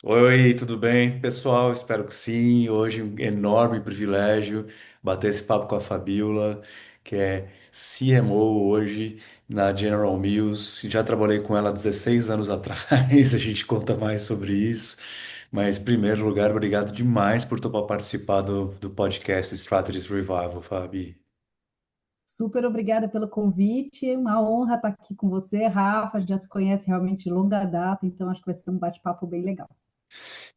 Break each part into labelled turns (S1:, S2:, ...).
S1: Oi, tudo bem, pessoal? Espero que sim. Hoje um enorme privilégio bater esse papo com a Fabiola, que é CMO hoje na General Mills. Já trabalhei com ela há 16 anos atrás, a gente conta mais sobre isso. Mas, em primeiro lugar, obrigado demais por topar participar do podcast Strategies Revival, Fabi.
S2: Super obrigada pelo convite. Uma honra estar aqui com você, Rafa. Já se conhece realmente de longa data, então acho que vai ser um bate-papo bem legal.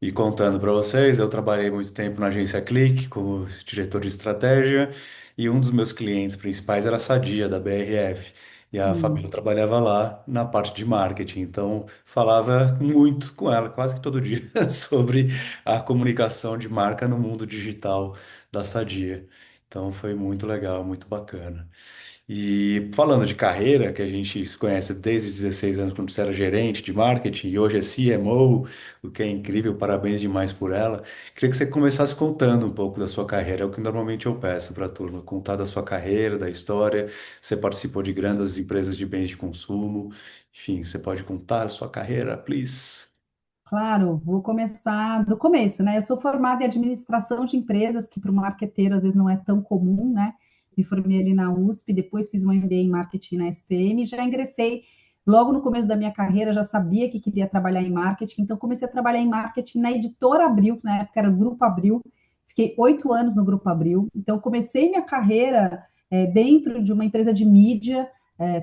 S1: E contando para vocês, eu trabalhei muito tempo na agência Click como diretor de estratégia e um dos meus clientes principais era a Sadia, da BRF. E a Fabíola
S2: Hum.
S1: trabalhava lá na parte de marketing, então falava muito com ela, quase que todo dia, sobre a comunicação de marca no mundo digital da Sadia. Então foi muito legal, muito bacana. E falando de carreira, que a gente se conhece desde os 16 anos, quando você era gerente de marketing, e hoje é CMO, o que é incrível, parabéns demais por ela. Queria que você começasse contando um pouco da sua carreira, é o que normalmente eu peço para a turma, contar da sua carreira, da história. Você participou de grandes empresas de bens de consumo, enfim, você pode contar a sua carreira, please.
S2: Claro, vou começar do começo, né? Eu sou formada em administração de empresas, que para o marqueteiro às vezes não é tão comum, né? Me formei ali na USP, depois fiz um MBA em marketing na SPM, já ingressei logo no começo da minha carreira, já sabia que queria trabalhar em marketing, então comecei a trabalhar em marketing na Editora Abril, que na época era o Grupo Abril, fiquei 8 anos no Grupo Abril, então comecei minha carreira dentro de uma empresa de mídia,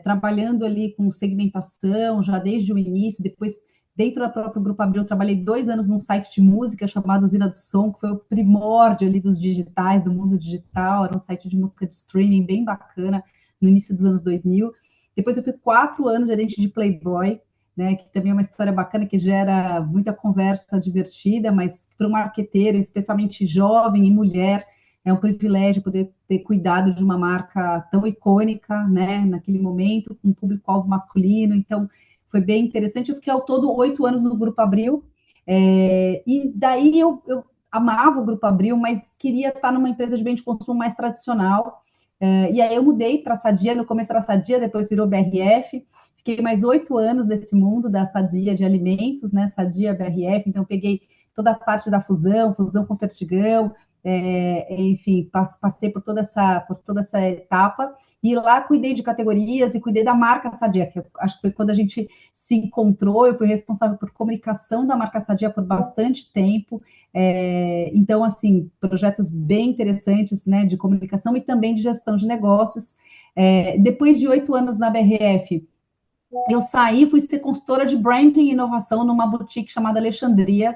S2: trabalhando ali com segmentação, já desde o início, depois dentro do próprio Grupo Abril, eu trabalhei 2 anos num site de música chamado Usina do Som, que foi o primórdio ali dos digitais, do mundo digital, era um site de música de streaming bem bacana, no início dos anos 2000. Depois eu fui 4 anos gerente de Playboy, né, que também é uma história bacana, que gera muita conversa divertida, mas para um marqueteiro, especialmente jovem e mulher, é um privilégio poder ter cuidado de uma marca tão icônica, né, naquele momento, com um público-alvo masculino. Então, foi bem interessante. Eu fiquei ao todo 8 anos no Grupo Abril, e daí eu amava o Grupo Abril, mas queria estar numa empresa de bem de consumo mais tradicional. E aí eu mudei para a Sadia, no começo era a Sadia, depois virou BRF. Fiquei mais 8 anos nesse mundo da Sadia de alimentos, né? Sadia BRF. Então, peguei toda a parte da fusão, fusão com Fertigão, enfim, passei por toda essa etapa. E lá cuidei de categorias e cuidei da marca Sadia, que eu acho que foi quando a gente se encontrou. Eu fui responsável por comunicação da marca Sadia por bastante tempo. Então, assim, projetos bem interessantes, né, de comunicação e também de gestão de negócios. Depois de 8 anos na BRF, eu saí, fui ser consultora de branding e inovação numa boutique chamada Alexandria,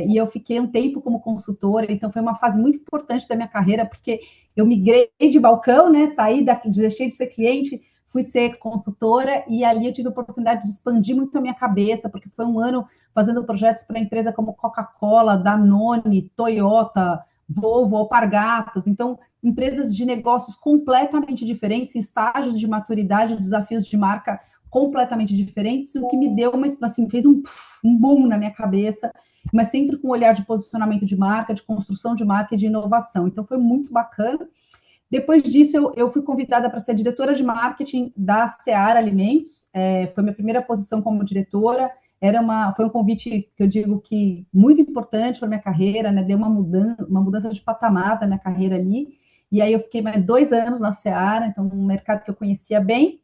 S2: e eu fiquei um tempo como consultora, então foi uma fase muito importante da minha carreira, porque eu migrei de balcão, né, deixei de ser cliente, fui ser consultora, e ali eu tive a oportunidade de expandir muito a minha cabeça, porque foi um ano fazendo projetos para empresa como Coca-Cola, Danone, Toyota, Volvo, Alpargatas, então empresas de negócios completamente diferentes, em estágios de maturidade, desafios de marca completamente diferentes, o que me deu assim, fez um boom na minha cabeça, mas sempre com um olhar de posicionamento de marca, de construção de marca e de inovação. Então foi muito bacana. Depois disso, eu fui convidada para ser diretora de marketing da Seara Alimentos. Foi minha primeira posição como diretora. Foi um convite que eu digo que muito importante para minha carreira, né? Deu uma mudança de patamar da minha carreira ali. E aí eu fiquei mais 2 anos na Seara, então um mercado que eu conhecia bem.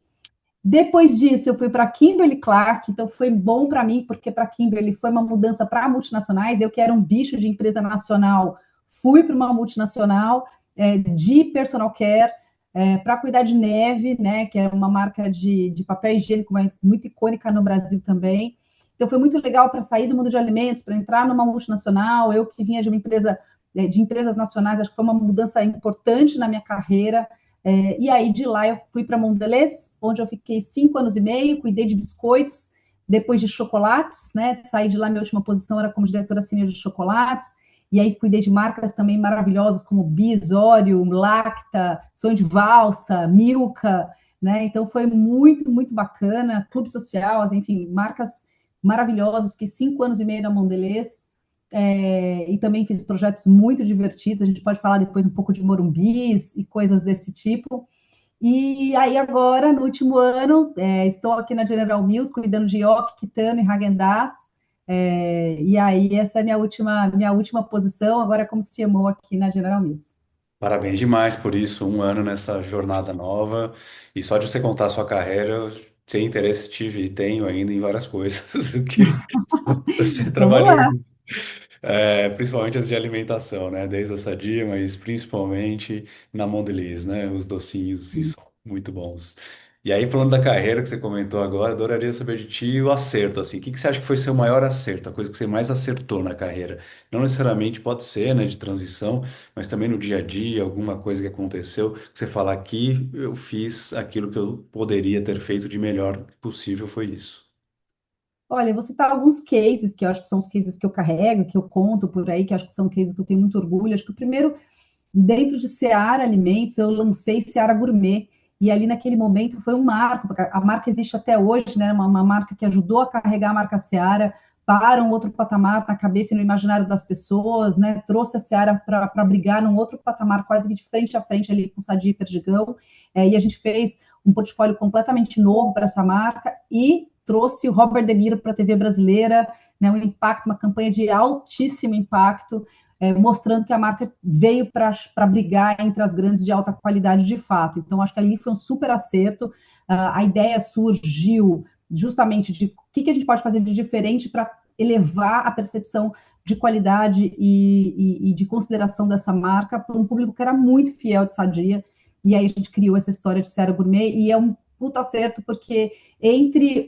S2: Depois disso, eu fui para Kimberly Clark, então foi bom para mim, porque para Kimberly foi uma mudança para multinacionais. Eu que era um bicho de empresa nacional, fui para uma multinacional de personal care para cuidar de Neve, né, que é uma marca de papel higiênico, mas muito icônica no Brasil também. Então foi muito legal para sair do mundo de alimentos, para entrar numa multinacional. Eu que vinha de uma empresa de empresas nacionais, acho que foi uma mudança importante na minha carreira. E aí, de lá, eu fui para Mondelez, onde eu fiquei 5 anos e meio, cuidei de biscoitos, depois de chocolates, né? Saí de lá, minha última posição era como diretora sênior de chocolates, e aí cuidei de marcas também maravilhosas, como Bis, Oreo, Lacta, Sonho de Valsa, Milka, né? Então, foi muito, muito bacana, Clube Social, enfim, marcas maravilhosas. Fiquei 5 anos e meio na Mondelez, e também fiz projetos muito divertidos. A gente pode falar depois um pouco de Morumbis e coisas desse tipo. E aí agora, no último ano, estou aqui na General Mills, cuidando de Yoki, Kitano e Häagen-Dazs. E aí, essa é a minha última posição, agora como CMO aqui na General Mills.
S1: Parabéns demais por isso, um ano nessa jornada nova. E só de você contar a sua carreira, eu tenho interesse, tive e tenho ainda em várias coisas que você
S2: Vamos
S1: trabalhou,
S2: lá.
S1: principalmente as de alimentação, né? Desde a Sadia, mas principalmente na Mondelez, né? Os docinhos que são muito bons. E aí, falando da carreira que você comentou agora, adoraria saber de ti o acerto, assim. O que que você acha que foi seu maior acerto, a coisa que você mais acertou na carreira? Não necessariamente pode ser, né, de transição, mas também no dia a dia, alguma coisa que aconteceu, que você fala aqui, eu fiz aquilo que eu poderia ter feito de melhor possível, foi isso.
S2: Olha, eu vou citar alguns cases que eu acho que são os cases que eu carrego, que eu conto por aí, que eu acho que são cases que eu tenho muito orgulho. Acho que o primeiro, dentro de Seara Alimentos, eu lancei Seara Gourmet. E ali naquele momento foi um marco, porque a marca existe até hoje, né? Uma marca que ajudou a carregar a marca Seara para um outro patamar na cabeça e no imaginário das pessoas, né? Trouxe a Seara para brigar num outro patamar, quase que de frente a frente ali com o Sadia e Perdigão. E a gente fez um portfólio completamente novo para essa marca e trouxe o Robert De Niro para a TV brasileira, né? Um impacto, uma campanha de altíssimo impacto, mostrando que a marca veio para brigar entre as grandes de alta qualidade de fato. Então, acho que ali foi um super acerto. A ideia surgiu justamente de o que a gente pode fazer de diferente para elevar a percepção de qualidade e de consideração dessa marca para um público que era muito fiel de Sadia. E aí a gente criou essa história de Série Gourmet e é um puta acerto, porque entre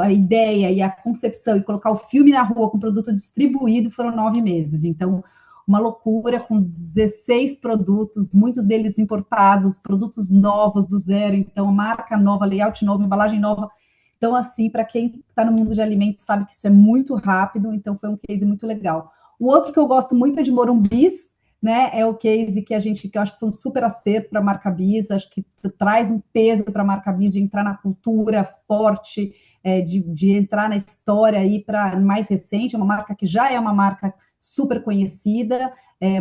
S2: a ideia e a concepção e colocar o filme na rua com o produto distribuído foram 9 meses. Então, uma loucura com 16 produtos, muitos deles importados, produtos novos do zero, então marca nova, layout novo, embalagem nova. Então, assim, para quem está no mundo de alimentos sabe que isso é muito rápido, então foi um case muito legal. O outro que eu gosto muito é de Morumbis, né? É o case que eu acho que foi um super acerto para a marca Bis, acho que traz um peso para a marca Bis de entrar na cultura forte, de entrar na história aí para mais recente, uma marca que já é uma marca super conhecida,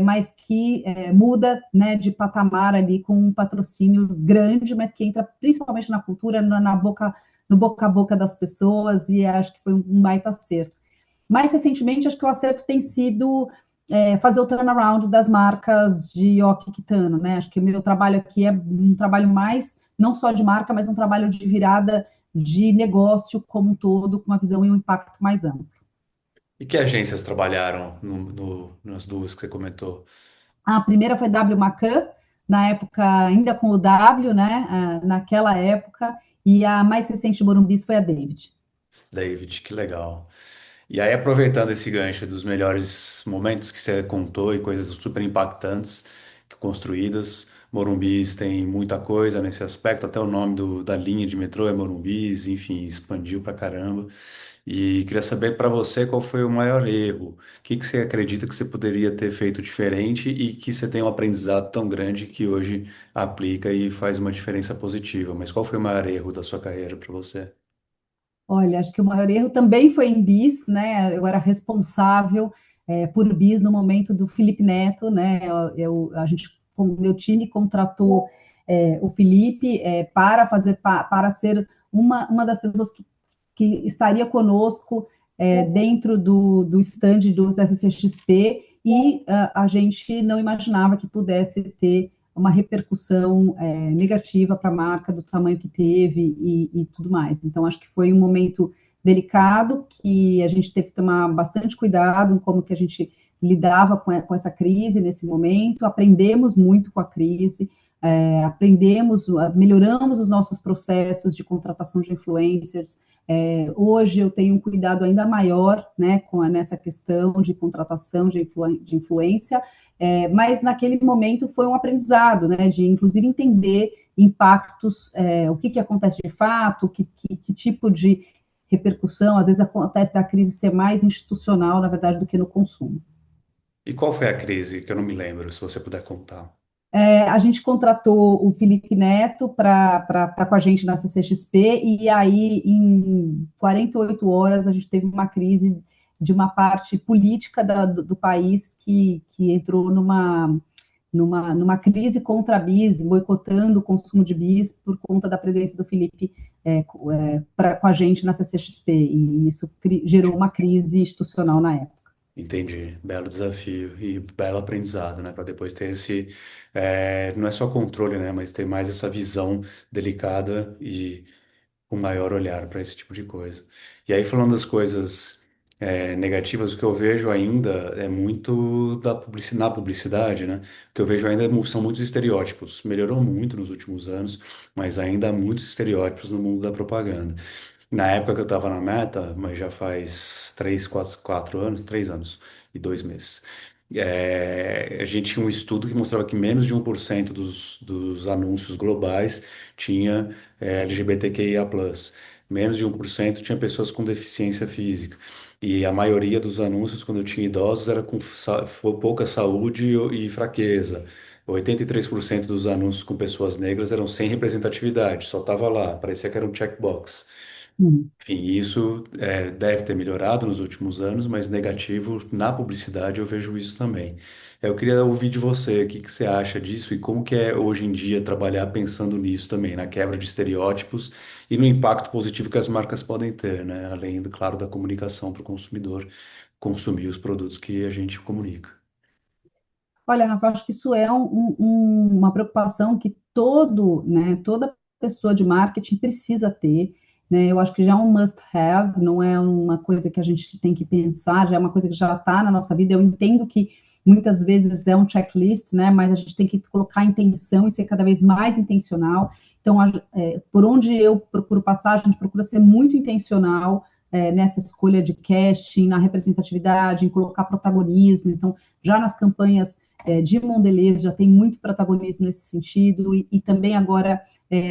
S2: mas que muda, né, de patamar ali com um patrocínio grande, mas que entra principalmente na cultura, na boca, no boca a boca das pessoas, e acho que foi um baita acerto. Mais recentemente, acho que o acerto tem sido fazer o turnaround das marcas de Yoki Kitano, né? Acho que o meu trabalho aqui é um trabalho mais, não só de marca, mas um trabalho de virada de negócio como um todo, com uma visão e um impacto mais amplo.
S1: E que agências trabalharam nas duas que você comentou?
S2: A primeira foi W Macan, na época ainda com o W, né? Naquela época, e a mais recente de Morumbis foi a David.
S1: David, que legal. E aí, aproveitando esse gancho dos melhores momentos que você contou e coisas super impactantes que construídas, Morumbis tem muita coisa nesse aspecto, até o nome da linha de metrô é Morumbis, enfim, expandiu pra caramba. E queria saber para você qual foi o maior erro, o que que você acredita que você poderia ter feito diferente e que você tem um aprendizado tão grande que hoje aplica e faz uma diferença positiva. Mas qual foi o maior erro da sua carreira para você?
S2: Olha, acho que o maior erro também foi em bis, né? Eu era responsável por bis no momento do Felipe Neto, né? O meu time contratou o Felipe para ser uma das pessoas que estaria conosco dentro do stand da CCXP e a gente não imaginava que pudesse ter uma repercussão negativa para a marca do tamanho que teve e tudo mais. Então, acho que foi um momento delicado que a gente teve que tomar bastante cuidado em como que a gente lidava com essa crise nesse momento, aprendemos muito com a crise, melhoramos os nossos processos de contratação de influencers. Hoje eu tenho um cuidado ainda maior, né, nessa questão de contratação de influência, mas naquele momento foi um aprendizado, né, de inclusive entender impactos, o que acontece de fato, que tipo de repercussão, às vezes acontece da crise ser mais institucional, na verdade, do que no consumo.
S1: E qual foi a crise que eu não me lembro, se você puder contar?
S2: A gente contratou o Felipe Neto para estar com a gente na CCXP, e aí, em 48 horas, a gente teve uma crise de uma parte política do país que entrou numa crise contra a bis, boicotando o consumo de bis por conta da presença do Felipe com a gente na CCXP, e isso gerou uma crise institucional na época.
S1: Entendi. Belo desafio e belo aprendizado, né? Para depois ter esse, não é só controle, né? Mas ter mais essa visão delicada e um maior olhar para esse tipo de coisa. E aí, falando das coisas negativas, o que eu vejo ainda é muito na publicidade, né? O que eu vejo ainda são muitos estereótipos. Melhorou muito nos últimos anos, mas ainda há muitos estereótipos no mundo da propaganda. Na época que eu estava na Meta, mas já faz 3 anos, 3 anos e 2 meses. A gente tinha um estudo que mostrava que menos de 1% dos anúncios globais tinha LGBTQIA+. Menos de 1% tinha pessoas com deficiência física. E a maioria dos anúncios, quando eu tinha idosos, era com pouca saúde e fraqueza. 83% dos anúncios com pessoas negras eram sem representatividade, só estava lá, parecia que era um checkbox.
S2: Hum.
S1: Enfim, isso deve ter melhorado nos últimos anos, mas negativo na publicidade eu vejo isso também. Eu queria ouvir de você, o que que você acha disso e como que é hoje em dia trabalhar pensando nisso também, na quebra de estereótipos e no impacto positivo que as marcas podem ter, né? Além, claro, da comunicação para o consumidor consumir os produtos que a gente comunica.
S2: Olha, Rafa, acho que isso é uma preocupação que toda pessoa de marketing precisa ter, né? Eu acho que já é um must have, não é uma coisa que a gente tem que pensar, já é uma coisa que já está na nossa vida. Eu entendo que muitas vezes é um checklist, né? Mas a gente tem que colocar intenção e ser cada vez mais intencional. Então, por onde eu procuro passar, a gente procura ser muito intencional nessa escolha de casting, na representatividade, em colocar protagonismo. Então, já nas campanhas de Mondelez já tem muito protagonismo nesse sentido, e também agora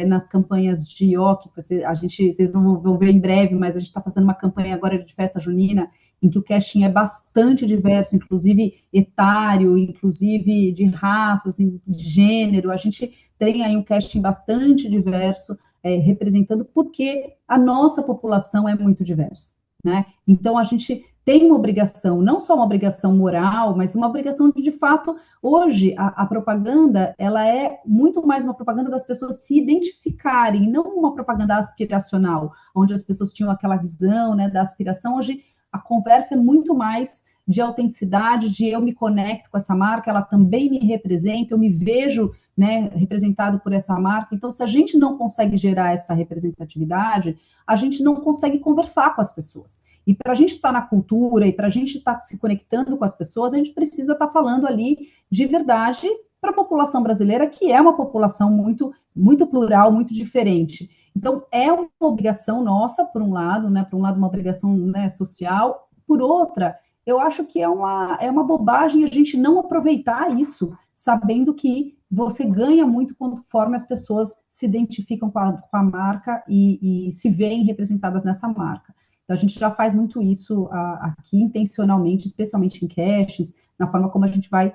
S2: nas campanhas de ioki, vocês não vão ver em breve, mas a gente está fazendo uma campanha agora de festa junina, em que o casting é bastante diverso, inclusive etário, inclusive de raça, assim, de gênero. A gente tem aí um casting bastante diverso, representando, porque a nossa população é muito diversa, né? Então, a gente tem uma obrigação, não só uma obrigação moral, mas uma obrigação de fato, hoje, a propaganda, ela é muito mais uma propaganda das pessoas se identificarem, não uma propaganda aspiracional, onde as pessoas tinham aquela visão, né, da aspiração. Hoje, a conversa é muito mais de autenticidade, de eu me conecto com essa marca, ela também me representa, eu me vejo, né, representado por essa marca. Então, se a gente não consegue gerar essa representatividade, a gente não consegue conversar com as pessoas. E para a gente estar na cultura e para a gente estar se conectando com as pessoas, a gente precisa estar falando ali de verdade para a população brasileira, que é uma população muito, muito plural, muito diferente. Então, é uma obrigação nossa, por um lado, né? Por um lado, uma obrigação, né, social. Por outra, eu acho que é uma bobagem a gente não aproveitar isso, sabendo que você ganha muito conforme as pessoas se identificam com a marca e se veem representadas nessa marca. Então, a gente já faz muito isso aqui intencionalmente, especialmente em caches, na forma como a gente vai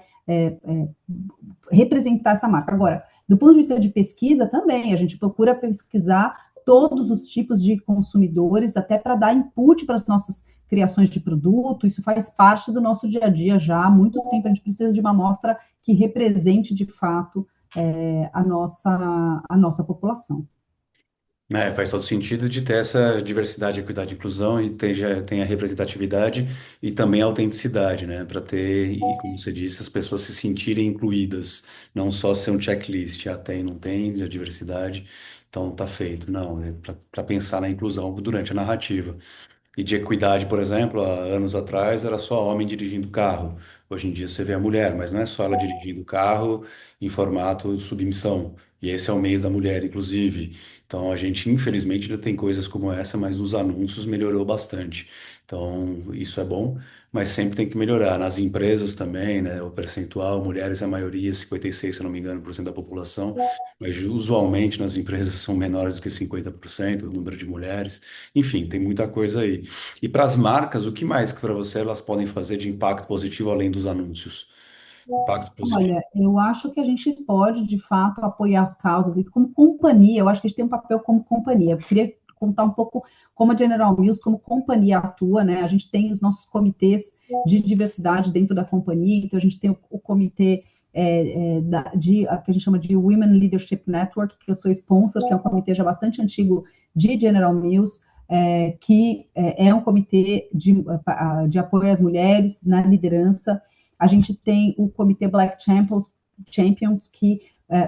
S2: representar essa marca. Agora, do ponto de vista de pesquisa também, a gente procura pesquisar todos os tipos de consumidores, até para dar input para as nossas criações de produto. Isso faz parte do nosso dia a dia já há muito tempo. A gente precisa de uma amostra que represente de fato a nossa população.
S1: Faz todo sentido de ter essa diversidade, equidade e inclusão e tem a representatividade e também a autenticidade, né? Para ter, e como você disse, as pessoas se sentirem incluídas, não só ser um checklist, tem, não tem, a diversidade, então tá feito. Não, é para pensar na inclusão durante a narrativa. E de equidade, por exemplo, há anos atrás era só homem dirigindo carro. Hoje em dia você vê a mulher, mas não é só ela dirigindo carro em formato submissão. E esse é o mês da mulher, inclusive. Então a gente, infelizmente, ainda tem coisas como essa, mas nos anúncios melhorou bastante. Então isso é bom, mas sempre tem que melhorar. Nas empresas também, né? O percentual, mulheres é a maioria, 56, se eu não me engano, por cento da população, mas usualmente nas empresas são menores do que 50% o número de mulheres. Enfim, tem muita coisa aí. E para as marcas, o que mais que para você elas podem fazer de impacto positivo além dos anúncios? Impacto positivo.
S2: Olha, eu acho que a gente pode, de fato, apoiar as causas, e como companhia, eu acho que a gente tem um papel como companhia. Eu queria contar um pouco como a General Mills, como companhia atua, né? A gente tem os nossos comitês de diversidade dentro da companhia, então a gente tem o comitê que a gente chama de Women Leadership Network, que eu sou sponsor, que é um comitê já bastante antigo de General Mills, que é um comitê de apoio às mulheres na liderança. A gente tem o comitê Black Champions que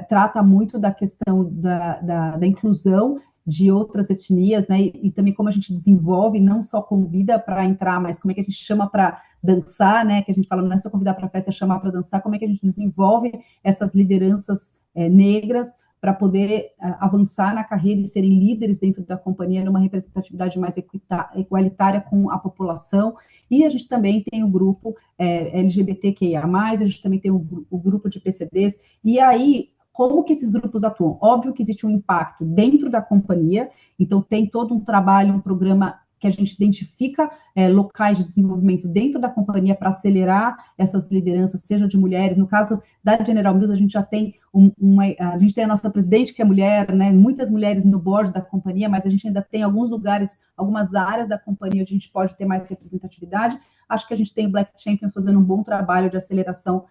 S2: trata muito da questão da inclusão de outras etnias, né, e também como a gente desenvolve, não só convida para entrar, mas como é que a gente chama para dançar, né, que a gente fala, não é só convidar para a festa, é chamar para dançar, como é que a gente desenvolve essas lideranças negras para poder avançar na carreira e serem líderes dentro da companhia numa representatividade mais igualitária com a população. E a gente também tem o grupo LGBTQIA+, a gente também tem o grupo de PCDs, e aí como que esses grupos atuam? Óbvio que existe um impacto dentro da companhia, então tem todo um trabalho, um programa que a gente identifica locais de desenvolvimento dentro da companhia para acelerar essas lideranças, seja de mulheres. No caso da General Mills, a gente já tem a gente tem a nossa presidente, que é mulher, né, muitas mulheres no board da companhia, mas a gente ainda tem alguns lugares, algumas áreas da companhia onde a gente pode ter mais representatividade. Acho que a gente tem o Black Champions fazendo um bom trabalho de aceleração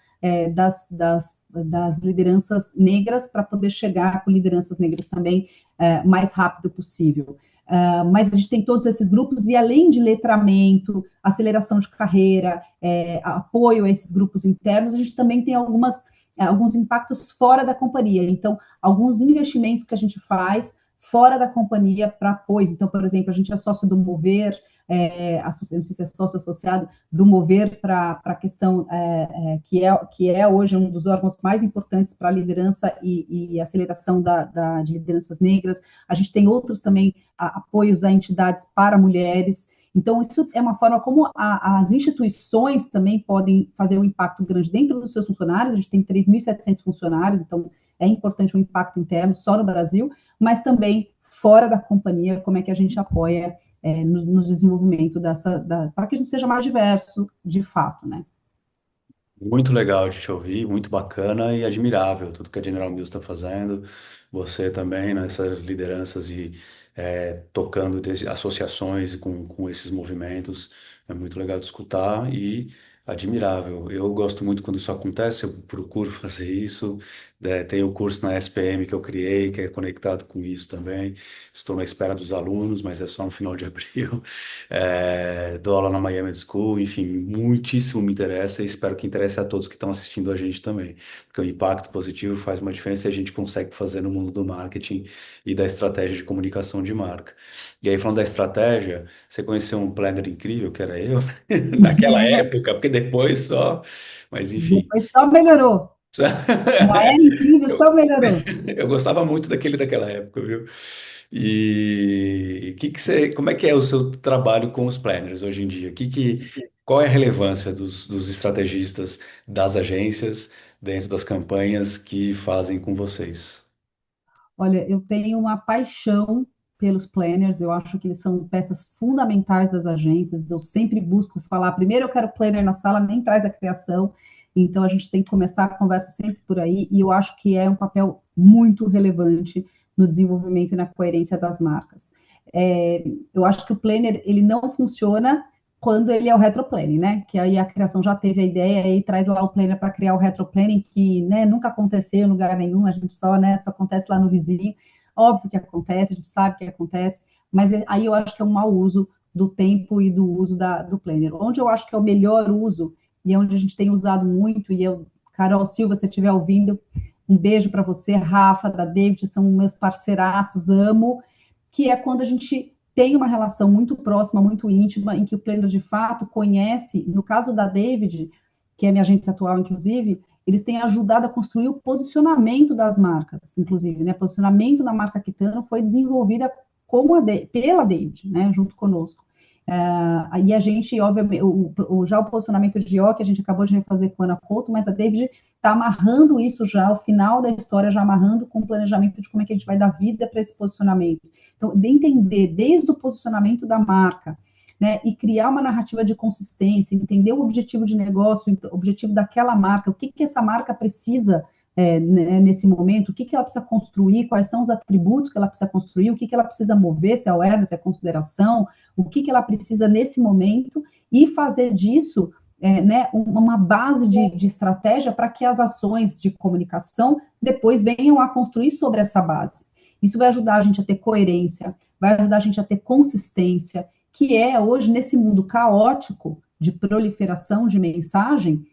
S2: das lideranças negras para poder chegar com lideranças negras também mais rápido possível. Mas a gente tem todos esses grupos, e além de letramento, aceleração de carreira, apoio a esses grupos internos, a gente também tem alguns impactos fora da companhia. Então, alguns investimentos que a gente faz fora da companhia para apoio. Então, por exemplo, a gente é sócio do Mover, não sei se é sócio associado, do Mover para a questão que é hoje um dos órgãos mais importantes para a liderança e aceleração de lideranças negras. A gente tem outros também apoios a entidades para mulheres. Então, isso é uma forma como as instituições também podem fazer um impacto grande dentro dos seus funcionários. A gente tem 3.700 funcionários, então é importante um impacto interno só no Brasil, mas também fora da companhia, como é que a gente apoia no desenvolvimento para que a gente seja mais diverso, de fato, né?
S1: Muito legal de te ouvir, muito bacana e admirável tudo que a General Mills está fazendo. Você também nessas lideranças e tocando associações com esses movimentos. É muito legal de escutar e admirável. Eu gosto muito quando isso acontece, eu procuro fazer isso. Tem o curso na SPM que eu criei, que é conectado com isso também. Estou na espera dos alunos, mas é só no final de abril. Dou aula na Miami School, enfim, muitíssimo me interessa e espero que interesse a todos que estão assistindo a gente também, porque o impacto positivo faz uma diferença e a gente consegue fazer no mundo do marketing e da estratégia de comunicação de marca. E aí, falando da estratégia, você conheceu um planner incrível, que era eu, naquela época, porque depois só, mas enfim.
S2: Depois só melhorou. Já era incrível, só melhorou.
S1: Eu gostava muito daquela época, viu? E como é que é o seu trabalho com os planners hoje em dia? Qual é a relevância dos estrategistas das agências dentro das campanhas que fazem com vocês?
S2: Olha, eu tenho uma paixão pelos planners, eu acho que eles são peças fundamentais das agências. Eu sempre busco falar, primeiro eu quero planner na sala, nem traz a criação, então a gente tem que começar a conversa sempre por aí, e eu acho que é um papel muito relevante no desenvolvimento e na coerência das marcas. Eu acho que o planner, ele não funciona quando ele é o retroplanning, né? Que aí a criação já teve a ideia, aí traz lá o planner para criar o retroplanning, que, né, nunca aconteceu em lugar nenhum, a gente só, né, só acontece lá no vizinho. Óbvio que acontece, a gente sabe que acontece, mas aí eu acho que é um mau uso do tempo e do uso do planner. Onde eu acho que é o melhor uso, e é onde a gente tem usado muito, e eu, Carol Silva, se você estiver ouvindo, um beijo para você, Rafa, da David, são meus parceiraços, amo, que é quando a gente tem uma relação muito próxima, muito íntima, em que o planner de fato conhece, no caso da David, que é minha agência atual, inclusive, eles têm ajudado a construir o posicionamento das marcas, inclusive, né? O posicionamento da marca Kitano foi desenvolvida pela David, né? Junto conosco. Aí a gente, obviamente, já o posicionamento de O, que a gente acabou de refazer com a Ana Couto, mas a David está amarrando isso já, ao final da história, já amarrando com o planejamento de como é que a gente vai dar vida para esse posicionamento. Então, de entender desde o posicionamento da marca, né, e criar uma narrativa de consistência, entender o objetivo de negócio, o objetivo daquela marca, o que essa marca precisa nesse momento, o que ela precisa construir, quais são os atributos que ela precisa construir, o que ela precisa mover, se é awareness, se é consideração, o que ela precisa nesse momento, e fazer disso né, uma base de estratégia para que as ações de comunicação depois venham a construir sobre essa base. Isso vai ajudar a gente a ter coerência, vai ajudar a gente a ter consistência, que é hoje, nesse mundo caótico de proliferação de mensagem,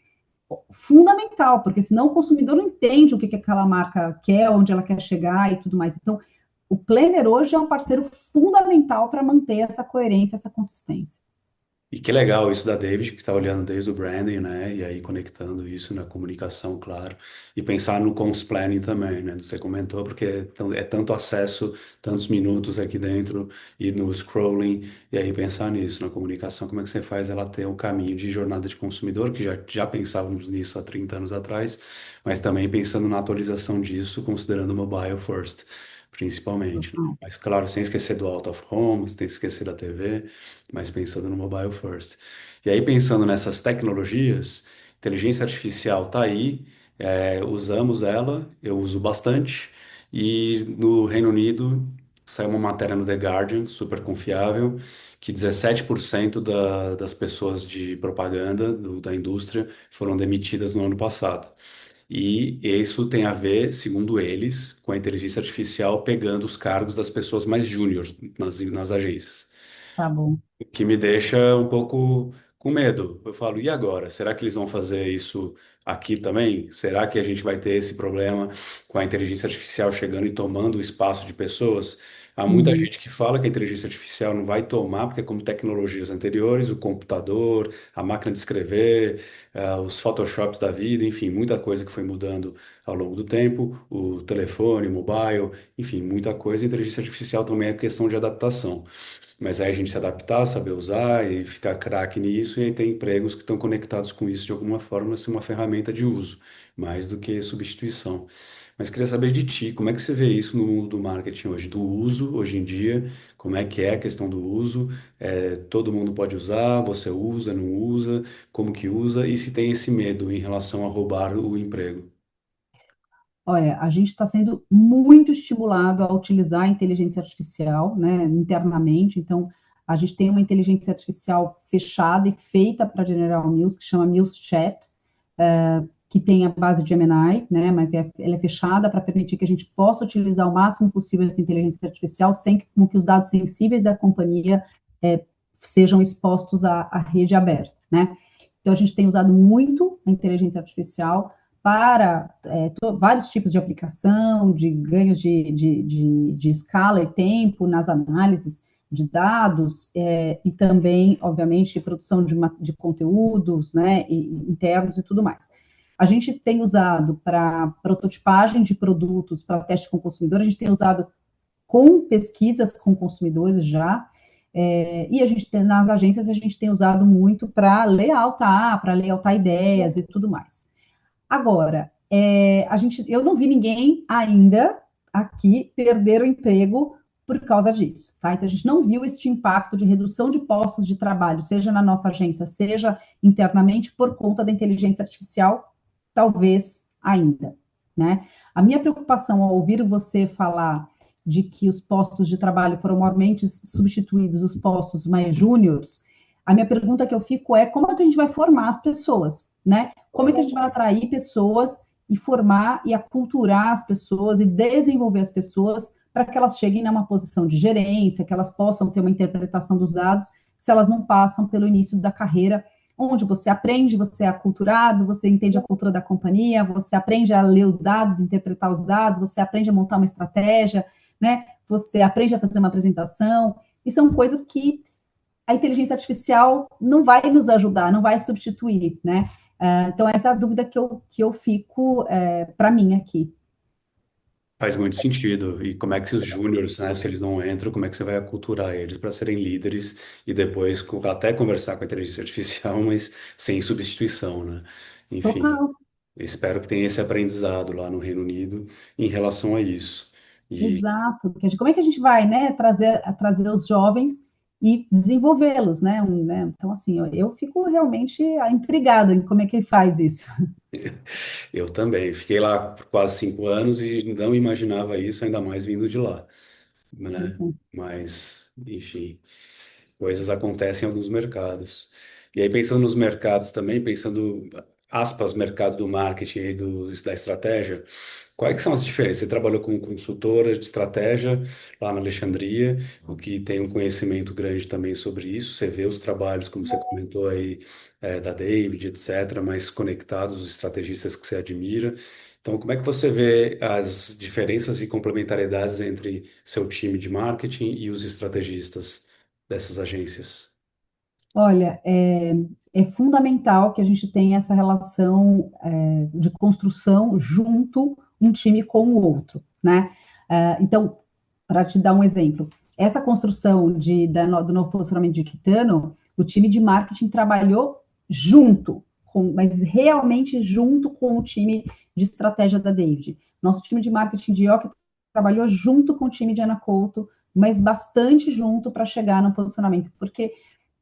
S2: fundamental, porque senão o consumidor não entende o que, que aquela marca quer, onde ela quer chegar e tudo mais. Então, o Planner hoje é um parceiro fundamental para manter essa coerência, essa consistência.
S1: E que legal isso da David, que está olhando desde o branding, né? E aí conectando isso na comunicação, claro. E pensar no comms planning também, né? Você comentou, porque é tanto acesso, tantos minutos aqui dentro e no scrolling. E aí pensar nisso, na comunicação, como é que você faz ela ter um caminho de jornada de consumidor, que já pensávamos nisso há 30 anos atrás, mas também pensando na atualização disso, considerando o mobile first, principalmente, né? Mas claro, sem esquecer do out of home, sem esquecer da TV, mas pensando no mobile first. E aí, pensando nessas tecnologias, inteligência artificial está aí, usamos ela, eu uso bastante, e no Reino Unido saiu uma matéria no The Guardian, super confiável, que 17% das pessoas de propaganda da indústria foram demitidas no ano passado. E isso tem a ver, segundo eles, com a inteligência artificial pegando os cargos das pessoas mais júnior nas agências.
S2: Tá bom.
S1: O que me deixa um pouco com medo. Eu falo, e agora? Será que eles vão fazer isso aqui também? Será que a gente vai ter esse problema com a inteligência artificial chegando e tomando o espaço de pessoas? Há muita
S2: Uhum.
S1: gente que fala que a inteligência artificial não vai tomar, porque como tecnologias anteriores, o computador, a máquina de escrever, os Photoshops da vida, enfim, muita coisa que foi mudando ao longo do tempo, o telefone, o mobile, enfim, muita coisa. A inteligência artificial também é questão de adaptação. Mas aí a gente se adaptar, saber usar e ficar craque nisso, e aí tem empregos que estão conectados com isso de alguma forma, ser uma ferramenta de uso, mais do que substituição. Mas queria saber de ti, como é que você vê isso no mundo do marketing hoje, do uso hoje em dia, como é que é a questão do uso, todo mundo pode usar, você usa, não usa, como que usa, e se tem esse medo em relação a roubar o emprego.
S2: Olha, a gente está sendo muito estimulado a utilizar a inteligência artificial, né, internamente. Então, a gente tem uma inteligência artificial fechada e feita para General Mills, que chama Mills Chat, que tem a base de Gemini, né, mas ela é fechada para permitir que a gente possa utilizar o máximo possível essa inteligência artificial sem que os dados sensíveis da companhia sejam expostos à rede aberta, né? Então, a gente tem usado muito a inteligência artificial para vários tipos de aplicação, de ganhos de escala e tempo nas análises de dados, e também, obviamente, de produção de conteúdos, né, internos e tudo mais. A gente tem usado para prototipagem de produtos, para teste com consumidor, a gente tem usado com pesquisas com consumidores já, e a gente tem, nas agências, a gente tem usado muito para layoutar ideias e tudo mais. Agora, eu não vi ninguém ainda aqui perder o emprego por causa disso, tá? Então, a gente não viu este impacto de redução de postos de trabalho, seja na nossa agência, seja internamente, por conta da inteligência artificial, talvez ainda, né? A minha preocupação ao ouvir você falar de que os postos de trabalho foram maiormente substituídos, os postos mais júniores, a minha pergunta que eu fico é como é que a gente vai formar as pessoas, né? Como é que a gente vai atrair pessoas e formar e aculturar as pessoas e desenvolver as pessoas para que elas cheguem numa posição de gerência, que elas possam ter uma interpretação dos dados, se elas não passam pelo início da carreira, onde você aprende, você é aculturado, você entende a cultura da companhia, você aprende a ler os dados, interpretar os dados, você aprende a montar uma estratégia, né? Você aprende a fazer uma apresentação, e são coisas que a inteligência artificial não vai nos ajudar, não vai substituir, né? Então, essa é a dúvida que eu fico para mim aqui.
S1: Faz muito sentido. E como é que os júniores, né, se eles não entram, como é que você vai aculturar eles para serem líderes e depois até conversar com a inteligência artificial, mas sem substituição, né? Enfim,
S2: Total,
S1: espero que tenha esse aprendizado lá no Reino Unido em relação a isso. E
S2: exato. Porque como é que a gente vai, né, trazer os jovens e desenvolvê-los, né? Então, assim, eu fico realmente intrigada em como é que ele faz isso.
S1: eu também fiquei lá por quase 5 anos e não imaginava isso, ainda mais vindo de lá, né?
S2: Pois é.
S1: Mas, enfim, coisas acontecem em alguns mercados.
S3: E aí, pensando nos mercados também, pensando, aspas, mercado do marketing e da estratégia, quais que são as diferenças? Você trabalhou como consultora de estratégia lá na Alexandria, o que tem um conhecimento grande também sobre isso. Você vê os trabalhos, como você comentou aí, da David, etc., mais conectados, os estrategistas que você admira. Então, como é que você vê as diferenças e complementariedades entre seu time de marketing e os estrategistas dessas agências?
S2: Olha, é fundamental que a gente tenha essa relação de construção junto um time com o outro, né? Então, para te dar um exemplo, essa construção do novo posicionamento de Quitano, o time de marketing trabalhou junto, mas realmente junto com o time de estratégia da David. Nosso time de marketing de Ioki trabalhou junto com o time de Ana Couto, mas bastante junto para chegar no posicionamento, porque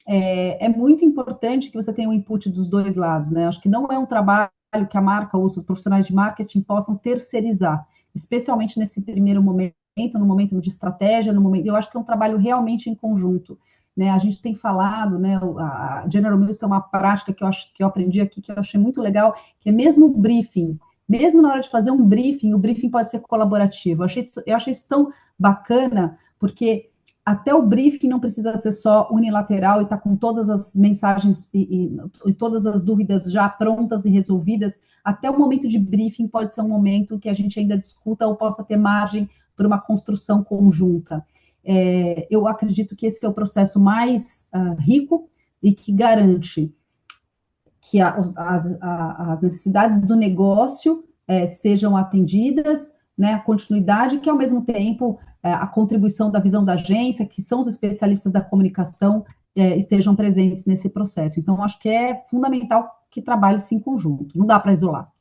S2: é muito importante que você tenha o input dos dois lados, né? Acho que não é um trabalho que a marca ou os profissionais de marketing possam terceirizar, especialmente nesse primeiro momento, no momento de estratégia, no momento. Eu acho que é um trabalho realmente em conjunto. Né, a gente tem falado, né, a General Mills tem uma prática que eu aprendi aqui, que eu achei muito legal, que é mesmo o briefing, mesmo na hora de fazer um briefing, o briefing pode ser colaborativo. Eu achei isso tão bacana, porque até o briefing não precisa ser só unilateral e estar com todas as mensagens e todas as dúvidas já prontas e resolvidas. Até o momento de briefing pode ser um momento que a gente ainda discuta ou possa ter margem para uma construção conjunta. Eu acredito que esse é o processo mais rico e que garante que as necessidades do negócio sejam atendidas, né, a continuidade, que ao mesmo tempo a contribuição da visão da agência, que são os especialistas da comunicação, estejam presentes nesse processo. Então, acho que é fundamental que trabalhe-se em conjunto, não dá para isolar.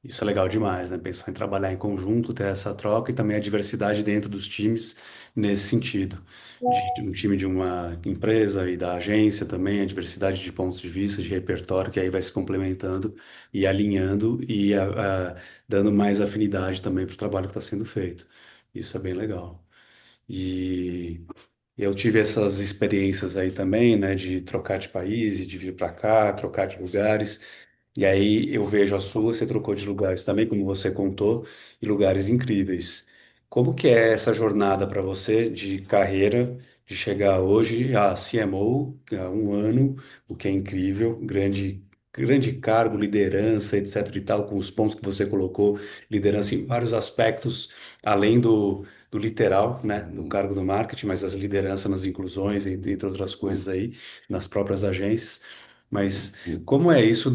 S3: Isso é legal demais, né? Pensar em trabalhar em conjunto, ter essa troca e também a diversidade dentro dos times nesse sentido. De um time de uma empresa e da agência também, a diversidade de pontos de vista, de repertório, que aí vai se complementando e alinhando e dando mais afinidade também para o trabalho que está sendo feito. Isso é bem legal. E eu tive essas experiências aí também, né, de trocar de país, de vir para cá, trocar de lugares. E aí eu vejo a sua, você trocou de lugares também, como você contou, e lugares incríveis. Como que é essa jornada para você de carreira, de chegar hoje a CMO, há um ano, o que é incrível, grande cargo, liderança, etc e tal, com os pontos que você colocou, liderança em vários aspectos, além do literal, né, do cargo do marketing, mas as lideranças nas inclusões, entre outras coisas aí, nas próprias agências. Mas como é isso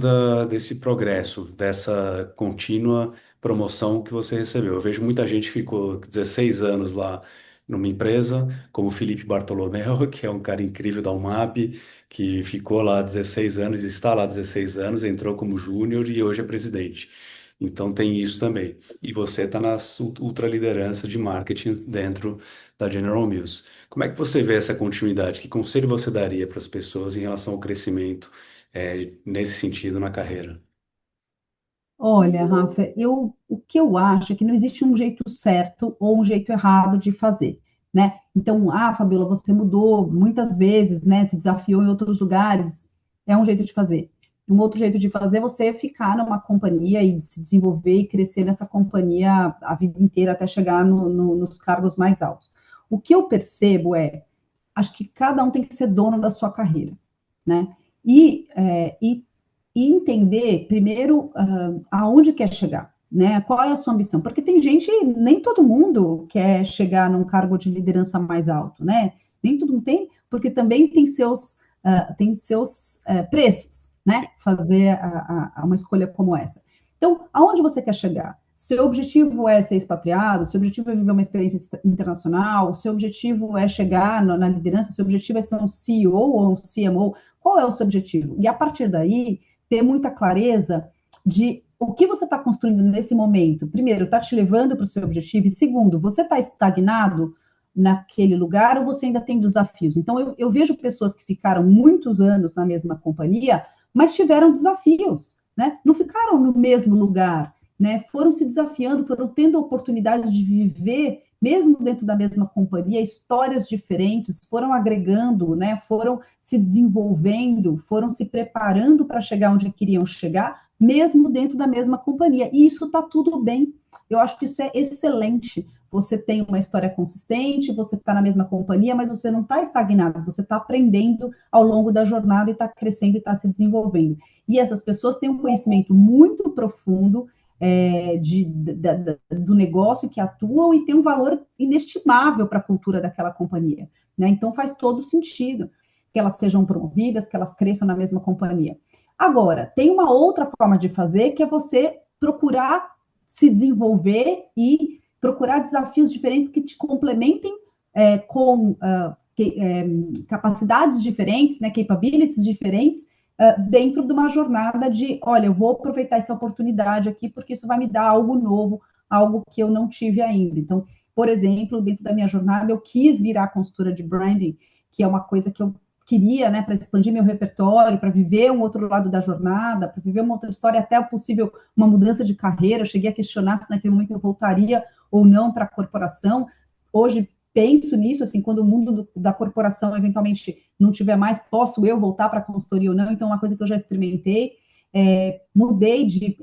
S3: desse progresso, dessa contínua promoção que você recebeu? Eu vejo muita gente que ficou 16 anos lá numa empresa, como o Felipe Bartolomeu, que é um cara incrível da UMAP, que ficou lá 16 anos, está lá 16 anos, entrou como júnior e hoje é presidente. Então tem isso também. E você está na ultraliderança de marketing dentro da General Mills. Como é que você vê essa continuidade? Que conselho você daria para as pessoas em relação ao crescimento, nesse sentido na carreira?
S2: Olha, Rafa, o que eu acho é que não existe um jeito certo ou um jeito errado de fazer, né? Então, Fabiola, você mudou muitas vezes, né? Se desafiou em outros lugares, é um jeito de fazer. Um outro jeito de fazer é você ficar numa companhia e se desenvolver e crescer nessa companhia a vida inteira até chegar nos cargos mais altos. O que eu percebo acho que cada um tem que ser dono da sua carreira, né? E entender primeiro aonde quer chegar, né? Qual é a sua ambição? Porque tem gente, nem todo mundo quer chegar num cargo de liderança mais alto, né? Nem todo mundo tem, porque também tem seus preços, né? Fazer uma escolha como essa. Então, aonde você quer chegar? Seu objetivo é ser expatriado, seu objetivo é viver uma experiência internacional, seu objetivo é chegar na liderança, seu objetivo é ser um CEO ou um CMO, qual é o seu objetivo? E a partir daí, ter muita clareza de o que você está construindo nesse momento. Primeiro, está te levando para o seu objetivo, e segundo, você está estagnado naquele lugar ou você ainda tem desafios? Então, eu vejo pessoas que ficaram muitos anos na mesma companhia, mas tiveram desafios, né? Não ficaram no mesmo lugar, né? Foram se desafiando, foram tendo a oportunidade de viver mesmo dentro da mesma companhia, histórias diferentes foram agregando, né, foram se desenvolvendo, foram se preparando para chegar onde queriam chegar, mesmo dentro da mesma companhia. E isso está tudo bem. Eu acho que isso é excelente. Você tem uma história consistente, você está na mesma companhia, mas você não está estagnado, você está aprendendo ao longo da jornada e está crescendo e está se desenvolvendo. E essas pessoas têm um conhecimento muito profundo do negócio que atuam e tem um valor inestimável para a cultura daquela companhia, né? Então faz todo sentido que elas sejam promovidas, que elas cresçam na mesma companhia. Agora, tem uma outra forma de fazer, que é você procurar se desenvolver e procurar desafios diferentes que te complementem com capacidades diferentes, né, capabilities diferentes, dentro de uma jornada de, olha, eu vou aproveitar essa oportunidade aqui, porque isso vai me dar algo novo, algo que eu não tive ainda. Então, por exemplo, dentro da minha jornada, eu quis virar consultora de branding, que é uma coisa que eu queria, né, para expandir meu repertório, para viver um outro lado da jornada, para viver uma outra história, até possível uma mudança de carreira. Eu cheguei a questionar se naquele momento eu voltaria ou não para a corporação. Hoje penso nisso, assim, quando o mundo da corporação eventualmente não tiver mais, posso eu voltar para a consultoria ou não? Então, uma coisa que eu já experimentei, mudei de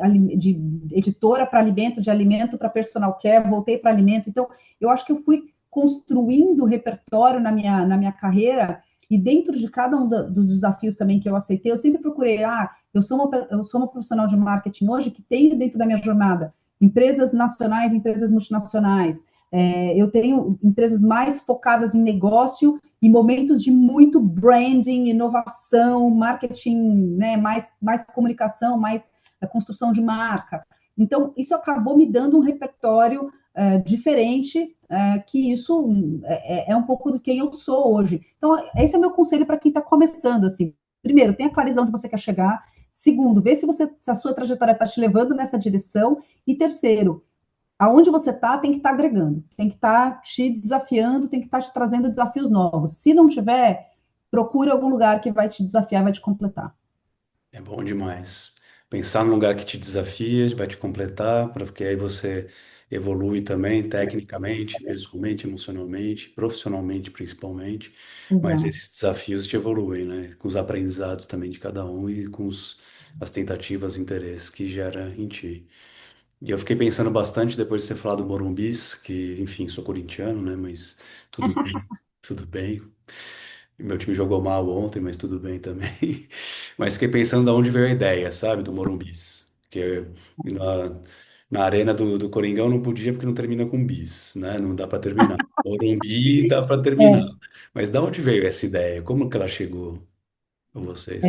S2: editora para alimento, de alimento para personal care, voltei para alimento. Então, eu acho que eu fui construindo repertório na minha carreira, e dentro de cada um dos desafios também que eu aceitei, eu sempre procurei, eu sou uma profissional de marketing hoje que tenho dentro da minha jornada empresas nacionais, empresas multinacionais, eu tenho empresas mais focadas em negócio e momentos de muito branding, inovação, marketing, né, mais comunicação, mais construção de marca. Então, isso acabou me dando um repertório diferente, que isso é um pouco do quem eu sou hoje. Então, esse é meu conselho para quem está começando, assim. Primeiro, tenha clareza onde você quer chegar. Segundo, vê se a sua trajetória está te levando nessa direção. E terceiro, aonde você está, tem que estar agregando, tem que estar te desafiando, tem que estar te trazendo desafios novos. Se não tiver, procure algum lugar que vai te desafiar, vai te completar.
S3: É bom demais. Pensar num lugar que te desafia, vai te completar, porque aí você evolui também, tecnicamente, pessoalmente, emocionalmente, profissionalmente, principalmente. Mas
S2: Exato.
S3: esses desafios te evoluem, né? Com os aprendizados também de cada um e com as tentativas e interesses que gera em ti. E eu fiquei pensando bastante depois de você falar do Morumbis, que, enfim, sou corintiano, né? Mas tudo bem, tudo bem. Meu time jogou mal ontem, mas tudo bem também. Mas fiquei pensando de onde veio a ideia, sabe, do Morumbis. Porque na, na arena do Coringão não podia porque não termina com bis, né? Não dá para terminar. Morumbi dá para terminar.
S2: É,
S3: Mas da onde veio essa ideia? Como que ela chegou a vocês?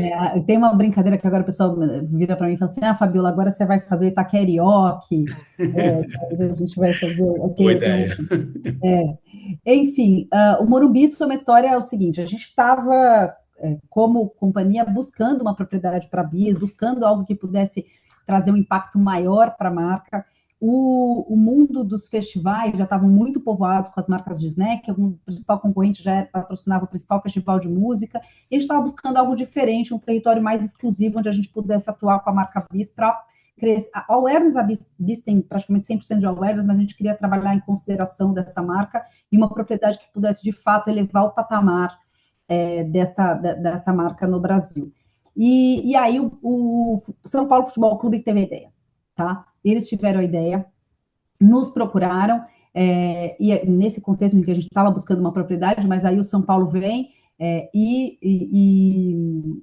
S2: tem uma brincadeira que agora o pessoal vira para mim e fala assim: Fabiola, agora você vai fazer o Itaquerioque, a gente vai fazer
S3: Boa
S2: aquele,
S3: ideia.
S2: enfim, o Morumbi foi uma história, é o seguinte, a gente estava, como companhia, buscando uma propriedade para bis, buscando algo que pudesse trazer um impacto maior para a marca. O mundo dos festivais já estavam muito povoados com as marcas de snack, o principal concorrente já patrocinava o principal festival de música, e a gente estava buscando algo diferente, um território mais exclusivo, onde a gente pudesse atuar com a marca Bis para crescer. A awareness, a Bis tem praticamente 100% de awareness, mas a gente queria trabalhar em consideração dessa marca e uma propriedade que pudesse, de fato, elevar o patamar dessa marca no Brasil. E aí o São Paulo Futebol Clube teve a ideia, tá? Eles tiveram a ideia, nos procuraram, e nesse contexto em que a gente estava buscando uma propriedade, mas aí o São Paulo vem, e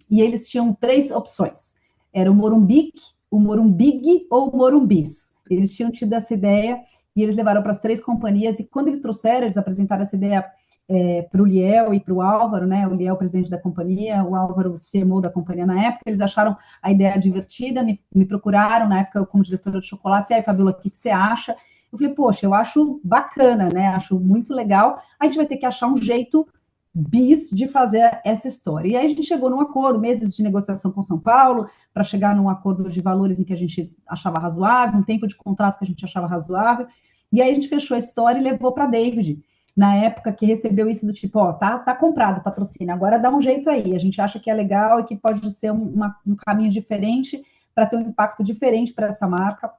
S2: eles tinham três opções. Era o Morumbic, o Morumbig ou o Morumbis. Eles tinham tido essa ideia e eles levaram para as três companhias, e quando eles trouxeram, eles apresentaram essa ideia para o Liel e para o Álvaro, né? O Liel, presidente da companhia, o Álvaro, CMO da companhia na época. Eles acharam a ideia divertida, me procuraram na época eu como diretora de chocolates. E aí, Fabiola, o que você acha? Eu falei, poxa, eu acho bacana, né? Acho muito legal. A gente vai ter que achar um jeito bis de fazer essa história. E aí a gente chegou num acordo, meses de negociação com São Paulo, para chegar num acordo de valores em que a gente achava razoável, um tempo de contrato que a gente achava razoável. E aí a gente fechou a história e levou para David, na época, que recebeu isso do tipo, tá comprado o patrocínio, agora dá um jeito aí, a gente acha que é legal e que pode ser um caminho diferente para ter um impacto diferente para essa marca,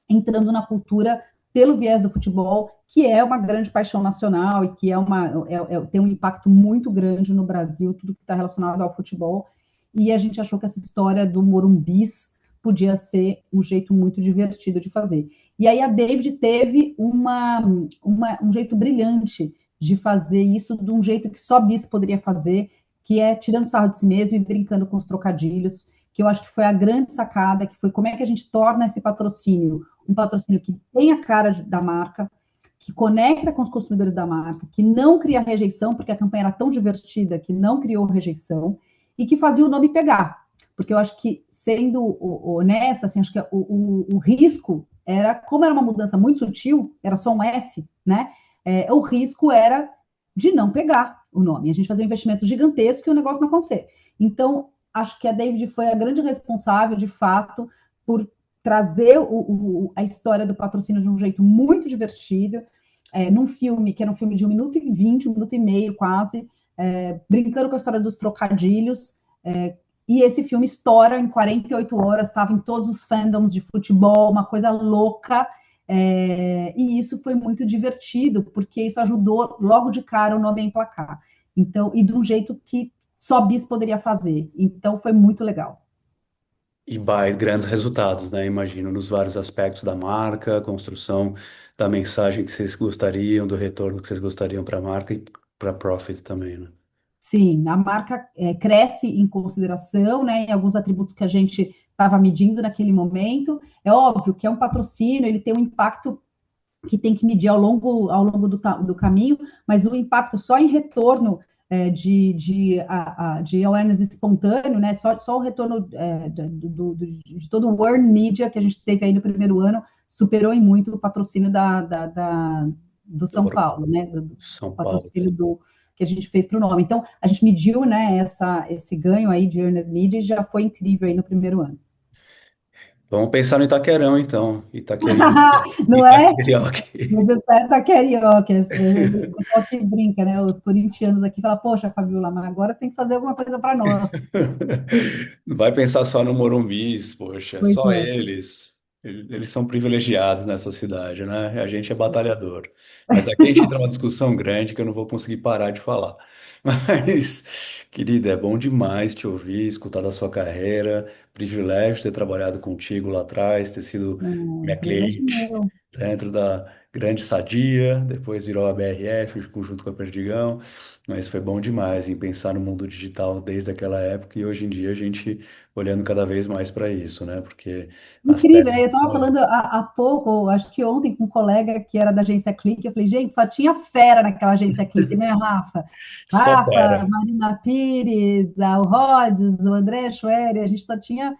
S2: entrando na cultura pelo viés do futebol, que é uma grande paixão nacional e que tem um impacto muito grande no Brasil, tudo que está relacionado ao futebol. E a gente achou que essa história do Morumbis podia ser um jeito muito divertido de fazer. E aí a David teve um jeito brilhante de fazer isso de um jeito que só Bis poderia fazer, que é tirando sarro de si mesmo e brincando com os trocadilhos, que eu acho que foi a grande sacada, que foi como é que a gente torna esse patrocínio um patrocínio que tem a cara da marca, que conecta com os consumidores da marca, que não cria rejeição, porque a campanha era tão divertida que não criou rejeição, e que fazia o nome pegar. Porque eu acho que, sendo honesta, assim, acho que o risco era, como era uma mudança muito sutil, era só um S, né? O risco era de não pegar o nome. A gente fazia um investimento gigantesco e o negócio não acontecer. Então, acho que a David foi a grande responsável, de fato, por trazer a história do patrocínio de um jeito muito divertido, num filme que era um filme de 1 minuto e 20, 1 minuto e meio quase, brincando com a história dos trocadilhos, e esse filme estoura em 48 horas, estava em todos os fandoms de futebol, uma coisa louca, e isso foi muito divertido, porque isso ajudou logo de cara o nome a emplacar. Então, e de um jeito que só Bis poderia fazer. Então, foi muito legal.
S3: E vai grandes resultados, né? Imagino, nos vários aspectos da marca, construção da mensagem que vocês gostariam, do retorno que vocês gostariam para a marca e para Profit também, né?
S2: Sim, a marca cresce em consideração, né, em alguns atributos que a gente estava medindo naquele momento. É óbvio que é um patrocínio, ele tem um impacto que tem que medir ao longo do caminho, mas o impacto só em retorno de awareness espontâneo, né? Só o retorno de todo o earned media que a gente teve aí no primeiro ano superou em muito o patrocínio do São
S3: Do
S2: Paulo, né? Do
S3: São Paulo.
S2: patrocínio que a gente fez para o nome. Então, a gente mediu, né, esse ganho aí de earned media e já foi incrível aí no primeiro ano.
S3: Vamos pensar no Itaquerão, então. Itaqueri,
S2: Não é?
S3: Itaquerioque.
S2: Você tá carioca, o pessoal que brinca, né? Os corintianos aqui falam, poxa, Fabiola, mas agora você tem que fazer alguma coisa para nós.
S3: Não vai pensar só no Morumbis, poxa,
S2: Pois
S3: só
S2: é.
S3: eles. Eles são privilegiados nessa cidade, né? A gente é batalhador. Mas aqui a gente entra numa discussão grande que eu não vou conseguir parar de falar. Mas, querida, é bom demais te ouvir, escutar da sua carreira. Privilégio ter trabalhado contigo lá atrás, ter sido minha
S2: Privilégio
S3: cliente
S2: meu.
S3: dentro da Grande Sadia, depois virou a BRF junto com a Perdigão. Mas foi bom demais em pensar no mundo digital desde aquela época e hoje em dia a gente olhando cada vez mais para isso, né? Porque as
S2: Incrível, né?
S3: telas
S2: Eu estava
S3: estão aí.
S2: falando há pouco, acho que ontem, com um colega que era da agência Clique, eu falei, gente, só tinha fera naquela agência Clique, né, Rafa?
S3: Só
S2: Rafa,
S3: fera.
S2: Marina Pires, o Rhodes, o André Schwerer, a gente só tinha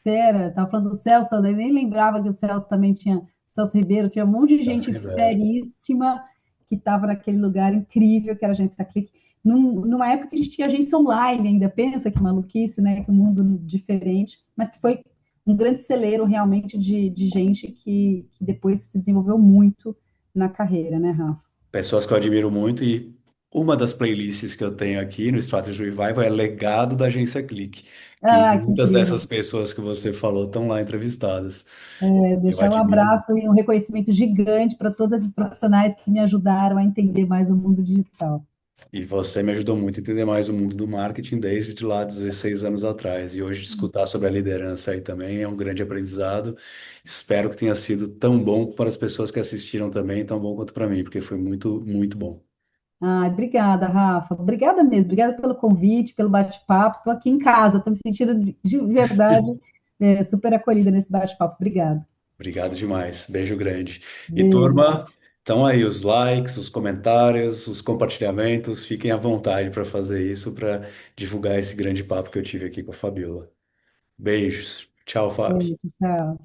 S2: fera. Estava falando do Celso, eu nem lembrava que o Celso também tinha, Celso Ribeiro, tinha um monte de
S3: Celso
S2: gente
S3: Ribeiro.
S2: feríssima que estava naquele lugar incrível que era a agência Clique. Numa época que a gente tinha agência online ainda, pensa que maluquice, né? Que mundo diferente, mas que foi um grande celeiro realmente de gente que depois se desenvolveu muito na carreira, né, Rafa?
S3: Pessoas que eu admiro muito e uma das playlists que eu tenho aqui no Strategy Revival é Legado da Agência Clique, que
S2: Ah, que
S3: muitas dessas
S2: incrível.
S3: pessoas que você falou estão lá entrevistadas. Eu
S2: Deixar um
S3: admiro.
S2: abraço e um reconhecimento gigante para todos esses profissionais que me ajudaram a entender mais o mundo digital.
S3: E você me ajudou muito a entender mais o mundo do marketing desde lá 16 anos atrás. E hoje escutar sobre a liderança aí também é um grande aprendizado. Espero que tenha sido tão bom para as pessoas que assistiram também, tão bom quanto para mim, porque foi muito, muito bom.
S2: Ah, obrigada, Rafa. Obrigada mesmo. Obrigada pelo convite, pelo bate-papo. Estou aqui em casa, estou me sentindo de verdade super acolhida nesse bate-papo. Obrigada.
S3: Obrigado demais. Beijo grande. E
S2: Beijo.
S3: turma, estão aí os likes, os comentários, os compartilhamentos. Fiquem à vontade para fazer isso, para divulgar esse grande papo que eu tive aqui com a Fabiola. Beijos. Tchau, Fábio.
S2: Beijo, tchau.